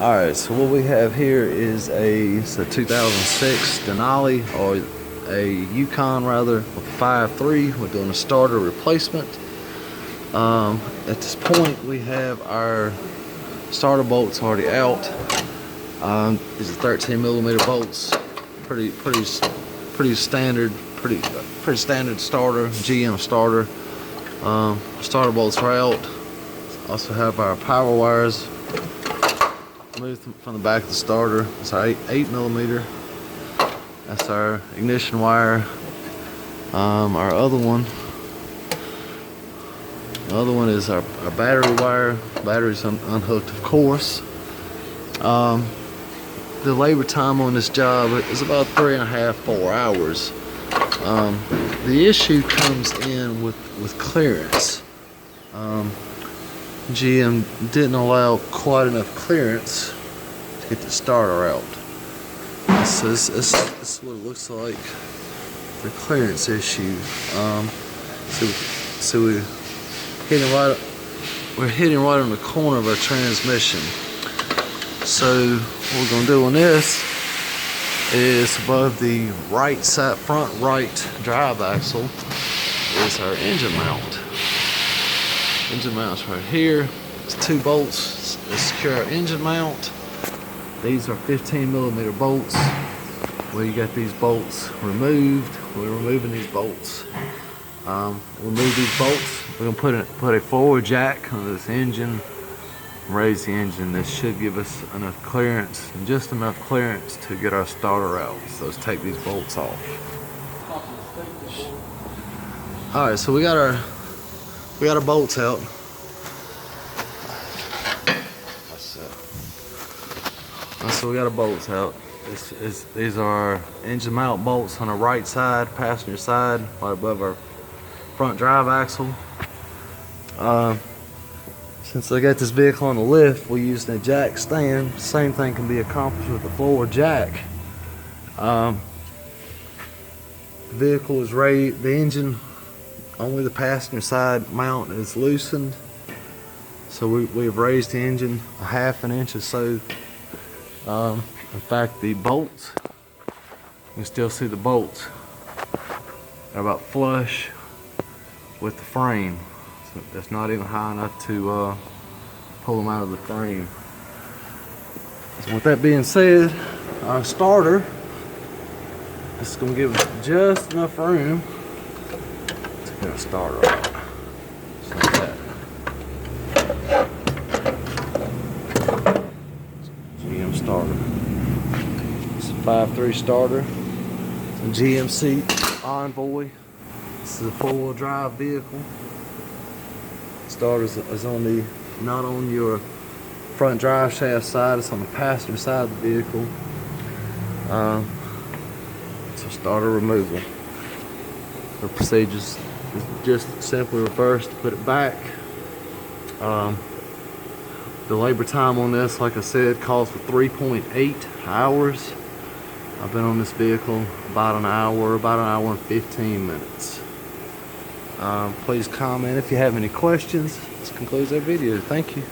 Alright, so what we have here is it's a 2006 Denali, or a Yukon rather, with 5.3. We're doing a starter replacement. At this point we have our starter bolts already out. These are 13mm bolts, pretty standard, pretty standard starter, GM starter. Starter bolts are out. Also have our power wires removed from the back of the starter. It's our 8mm. That's our ignition wire. Our other one. The other one is our battery wire. Battery's unhooked, of course. The labor time on this job is about 3.5–4 hours. The issue comes in with clearance. GM didn't allow quite enough clearance to get the starter out. So this is what it looks like, the clearance issue. So we're hitting right on the corner of our transmission. So what we're going to do on this is, above the right side, front right drive axle, is our engine mount. Engine mount's right here. It's 2 bolts to secure our engine mount. These are 15mm bolts. We got these bolts removed. We're removing these bolts. Remove these bolts. We're gonna put a forward jack on this engine, raise the engine. This should give us enough clearance, and just enough clearance to get our starter out. So let's take these bolts off. All right, so we got our bolts out. So we got our bolts out. These are engine mount bolts on the right side, passenger side, right above our front drive axle. Since I got this vehicle on the lift, we used a jack stand. Same thing can be accomplished with the forward jack. The vehicle is raised, the engine, only the passenger side mount is loosened. So we've raised the engine 1/2 inch or so. In fact, the bolts, you can still see the bolts are about flush with the frame. So that's not even high enough to pull them out of the frame. So with that being said, our starter, this is going to give us just enough room to get our starter out. Just like that. GM starter. It's a 5.3 starter. It's a GMC Envoy. This is a 4-wheel drive vehicle. Starter is on the, not on your front drive shaft side, it's on the passenger side of the vehicle. It's a starter removal. The procedure is just simply reverse to put it back. The labor time on this, like I said, calls for 3.8 hours. I've been on this vehicle about an hour and 15 minutes. Please comment if you have any questions. This concludes our video. Thank you.